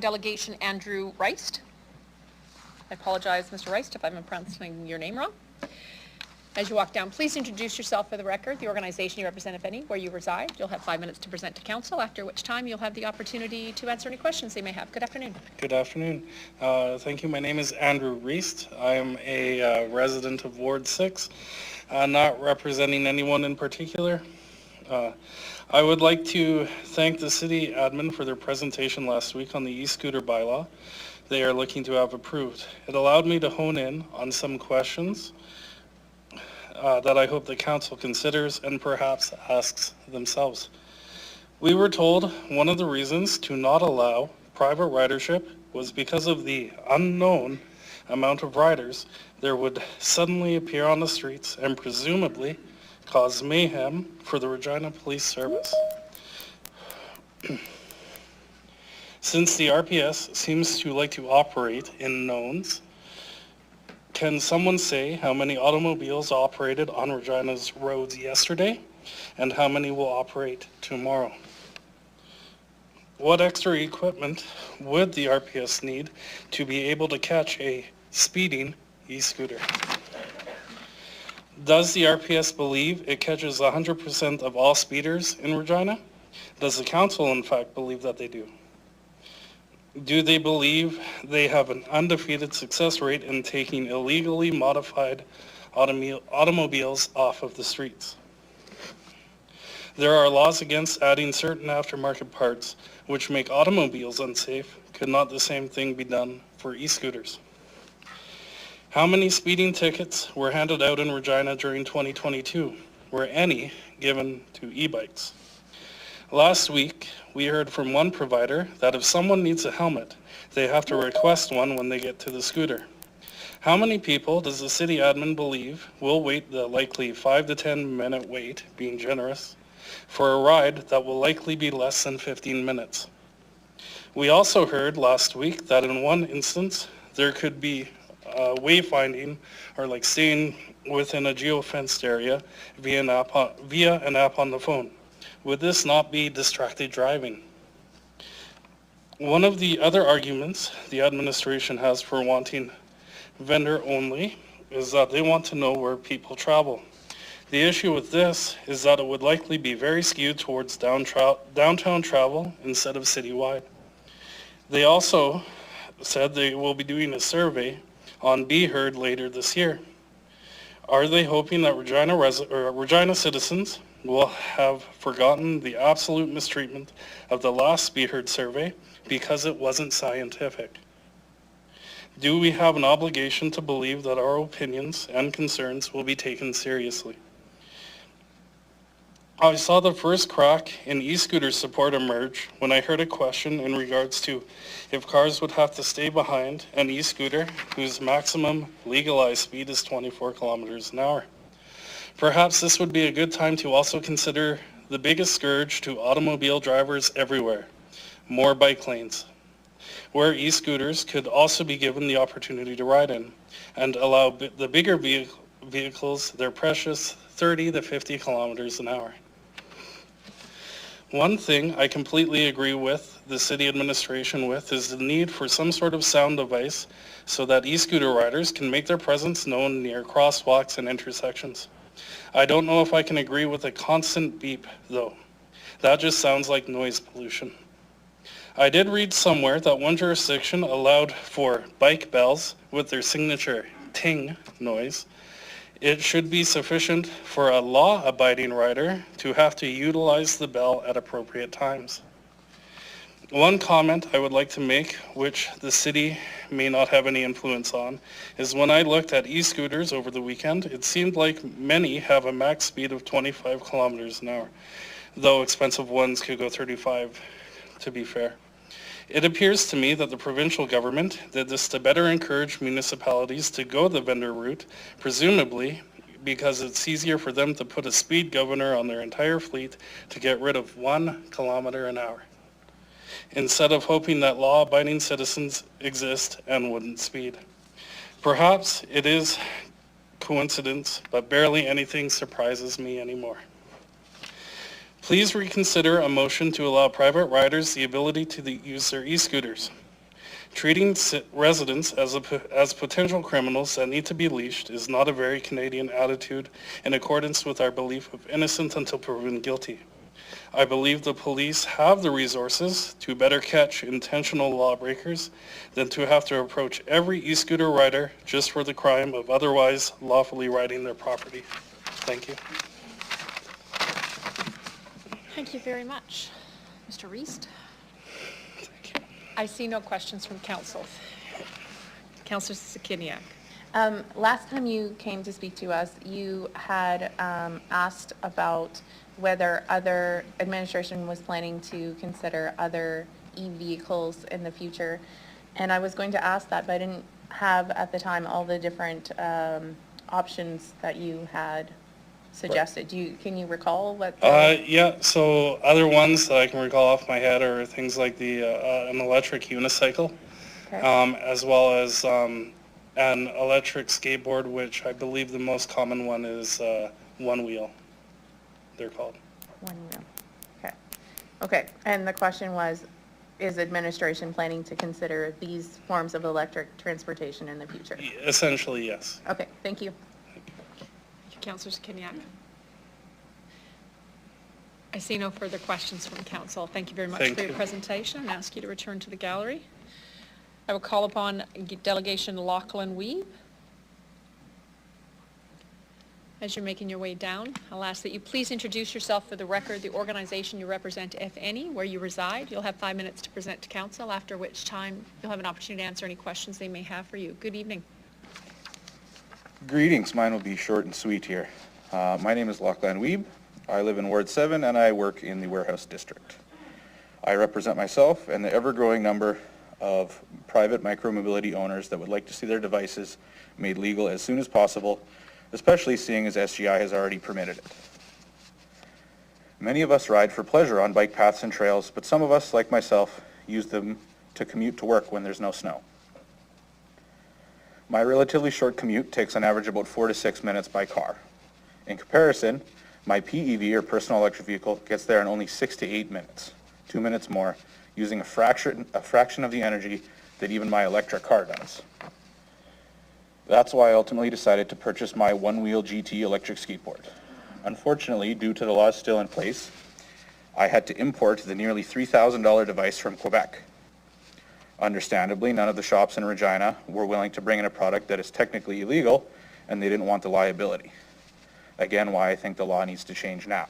Delegation Andrew Reist. I apologize, Mr. Reist, if I'm pronouncing your name wrong. As you walk down, please introduce yourself for the record, the organization you represent, if any, where you reside. You'll have 5 minutes to present to council, after which time you'll have the opportunity to answer any questions they may have. Good afternoon. Good afternoon. Thank you. My name is Andrew Reist. I am a resident of Ward 6, not representing anyone in particular. I would like to thank the city admin for their presentation last week on the e-scooter bylaw they are looking to have approved. It allowed me to hone in on some questions that I hope the council considers and perhaps asks themselves. We were told one of the reasons to not allow private ridership was because of the unknown amount of riders there would suddenly appear on the streets and presumably cause mayhem for the Regina Police Service. Since the RPS seems to like to operate in knowns, can someone say how many automobiles operated on Regina's roads yesterday and how many will operate tomorrow? What extra equipment would the RPS need to be able to catch a speeding e-scooter? Does the RPS believe it catches 100% of all speeders in Regina? Does the council in fact believe that they do? Do they believe they have an undefeated success rate in taking illegally modified automobiles off of the streets? There are laws against adding certain aftermarket parts which make automobiles unsafe. Could not the same thing be done for e-scooters? How many speeding tickets were handed out in Regina during 2022? Were any given to e-bikes? Last week, we heard from one provider that if someone needs a helmet, they have to request one when they get to the scooter. How many people does the city admin believe will wait the likely 5 to 10 minute wait, being generous, for a ride that will likely be less than 15 minutes? We also heard last week that in one instance, there could be wayfinding or like staying within a geofenced area via an app on the phone. Would this not be distracted driving? One of the other arguments the administration has for wanting vendor only is that they want to know where people travel. The issue with this is that it would likely be very skewed towards downtown travel instead of citywide. They also said they will be doing a survey on Be Heard later this year. Are they hoping that Regina citizens will have forgotten the absolute mistreatment of the last Be Heard survey because it wasn't scientific? Do we have an obligation to believe that our opinions and concerns will be taken seriously? I saw the first crack in e-scooter support emerge when I heard a question in regards to if cars would have to stay behind an e-scooter whose maximum legalized speed is 24 kilometers an hour. Perhaps this would be a good time to also consider the biggest scourge to automobile drivers everywhere, more bike lanes, where e-scooters could also be given the opportunity to ride in and allow the bigger vehicles their precious 30 to 50 kilometers an hour. One thing I completely agree with the city administration with is the need for some sort of sound device so that e-scooter riders can make their presence known near crosswalks and intersections. I don't know if I can agree with a constant beep though. That just sounds like noise pollution. I did read somewhere that one jurisdiction allowed for bike bells with their signature ting noise. It should be sufficient for a law-abiding rider to have to utilize the bell at appropriate times. One comment I would like to make, which the city may not have any influence on, is when I looked at e-scooters over the weekend, it seemed like many have a max speed of 25 kilometers an hour, though expensive ones could go 35, to be fair. It appears to me that the provincial government did this to better encourage municipalities to go the vendor route, presumably because it's easier for them to put a speed governor on their entire fleet to get rid of 1 kilometer an hour, instead of hoping that law-abiding citizens exist and wouldn't speed. Perhaps it is coincidence, but barely anything surprises me anymore. Please reconsider a motion to allow private riders the ability to use their e-scooters. Treating residents as potential criminals that need to be leashed is not a very Canadian attitude in accordance with our belief of innocent until proven guilty. I believe the police have the resources to better catch intentional lawbreakers than to have to approach every e-scooter rider just for the crime of otherwise lawfully riding their property. Thank you. Thank you very much. Mr. Reist? Thank you. I see no questions from council. Councillor Sikiniak. Last time you came to speak to us, you had asked about whether other administration was planning to consider other e-vehicles in the future. And I was going to ask that, but I didn't have at the time all the different options that you had suggested. Can you recall what? Yeah, so other ones that I can recall off my head are things like an electric unicycle, Okay. as well as an electric skateboard, which I believe the most common one is one wheel, they're called. One wheel. Okay. Okay, and the question was, is administration planning to consider these forms of electric transportation in the future? Essentially, yes. Okay, thank you. Councillor Sikiniak. I see no further questions from council. Thank you very much for your presentation and ask you to return to the gallery. I will call upon Delegation Lachlan Weeb. As you're making your way down, I'll ask that you please introduce yourself for the record, the organization you represent, if any, where you reside. You'll have 5 minutes to present to council, after which time you'll have an opportunity to answer any questions they may have for you. Good evening. Greetings. Mine will be short and sweet here. My name is Lachlan Weeb. I live in Ward 7 and I work in the Warehouse District. I represent myself and the ever-growing number of private micromobility owners that would like to see their devices made legal as soon as possible, especially seeing as SGI has already permitted it. Many of us ride for pleasure on bike paths and trails, but some of us, like myself, use them to commute to work when there's no snow. My relatively short commute takes on average about 4 to 6 minutes by car. In comparison, my PEV, or personal electric vehicle, gets there in only 6 to 8 minutes, 2 minutes more, using a fraction of the energy that even my electric car does. That's why I ultimately decided to purchase my one-wheel GT electric skateboard. Unfortunately, due to the laws still in place, I had to import the nearly $3,000 device from Quebec. Understandably, none of the shops in Regina were willing to bring in a product that is technically illegal, and they didn't want the liability. Again, why I think the law needs to change now.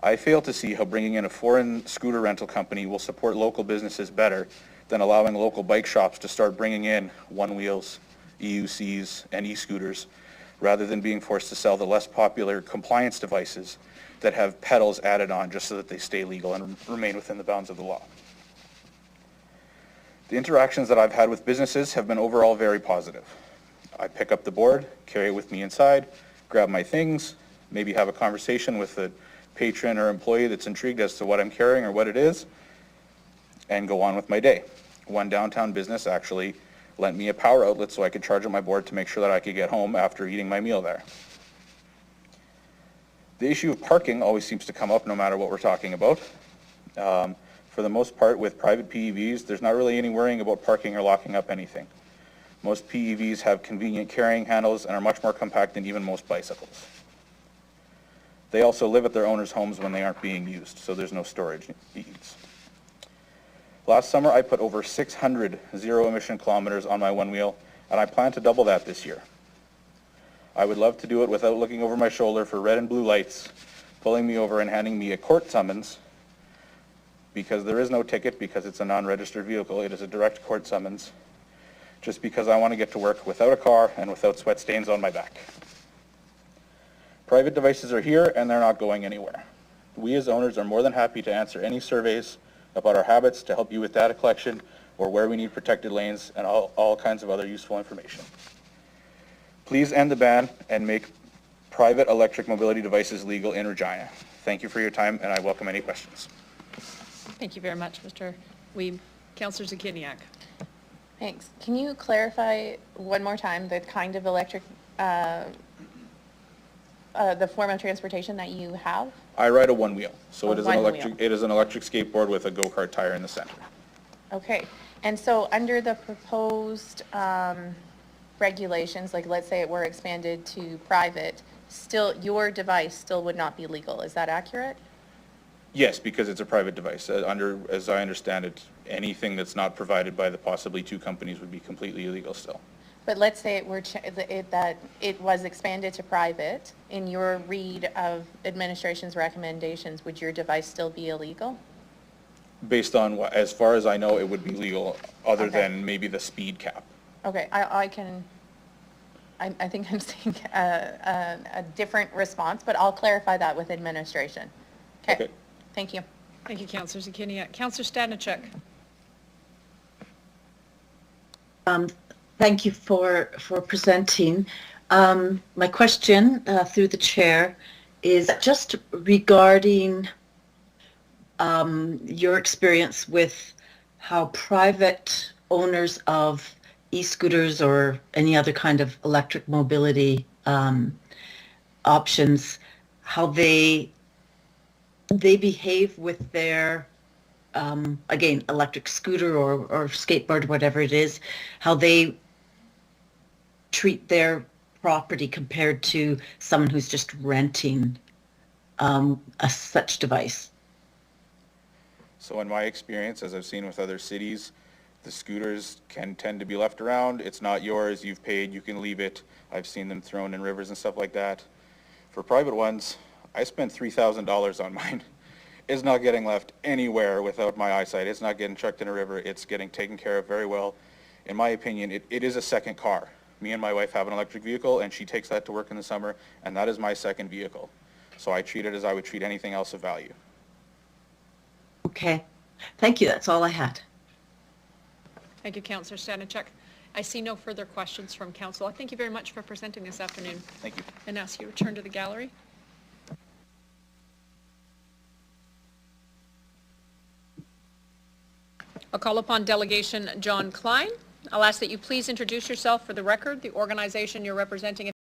I fail to see how bringing in a foreign scooter rental company will support local businesses better than allowing local bike shops to start bringing in one-wheels, EUCs, and e-scooters, rather than being forced to sell the less popular compliance devices that have pedals added on just so that they stay legal and remain within the bounds of the law. The interactions that I've had with businesses have been overall very positive. I pick up the board, carry it with me inside, grab my things, maybe have a conversation with the patron or employee that's intrigued as to what I'm carrying or what it is, and go on with my day. One downtown business actually lent me a power outlet so I could charge up my board to make sure that I could get home after eating my meal there. The issue of parking always seems to come up no matter what we're talking about. For the most part, with private PEVs, there's not really any worrying about parking or locking up anything. Most PEVs have convenient carrying handles and are much more compact than even most bicycles. They also live at their owners' homes when they aren't being used, so there's no storage needs. Last summer, I put over 600 zero-emission kilometers on my one-wheel, and I plan to double that this year. I would love to do it without looking over my shoulder for red and blue lights, pulling me over and handing me a court summons, because there is no ticket because it's a non-registered vehicle. It is a direct court summons, just because I want to get to work without a car and without sweat stains on my back. Private devices are here and they're not going anywhere. We as owners are more than happy to answer any surveys about our habits to help you with data collection or where we need protected lanes and all kinds of other useful information. Please end the ban and make private electric mobility devices legal in Regina. Thank you for your time and I welcome any questions. Thank you very much, Mr. Weeb. Councillor Zakiniak. Thanks. Can you clarify one more time the kind of electric, the form of transportation that you have? I ride a one-wheel, so A it is one-wheel. an electric skateboard with a go-kart tire in the center. Okay, and so under the proposed regulations, like let's say it were expanded to private, still, your device still would not be legal, is that accurate? Yes, because it's a private device. As I understand it, anything that's not provided by the possibly two companies would be completely illegal still. But let's say it were, that it was expanded to private, in your read of administration's recommendations, would your device still be illegal? Based on what, as far as I know, it would be legal, other Okay. than maybe the speed cap. Okay, I think I'm seeing a different response, but I'll clarify that with administration. Okay, Okay. thank you. Thank you, Councillor Zakiniak. Councillor Stanachek. Thank you for presenting. My question through the chair is just regarding your experience with how private owners of e-scooters or any other kind of electric mobility options, how they behave with their again, electric scooter or skateboard, whatever it is, how they treat their property compared to someone who's just renting such device. So in my experience, as I've seen with other cities, the scooters can tend to be left around. It's not yours, you've paid, you can leave it. I've seen them thrown in rivers and stuff like that. For private ones, I spent $3,000 on mine. It's not getting left anywhere without my eyesight. It's not getting chucked in a river. It's getting taken care of very well. In my opinion, it is a second car. Me and my wife have an electric vehicle, and she takes that to work in the summer, and that is my second vehicle. So I treat it as I would treat anything else of value. Okay, thank you. That's all I had. Thank you, Councillor Stanachek. I see no further questions from council. I thank you very much for presenting this afternoon. Thank you. And ask you to return to the gallery. I'll call upon Delegation John Klein. I'll ask that you please introduce yourself for the record, the organization you're representing.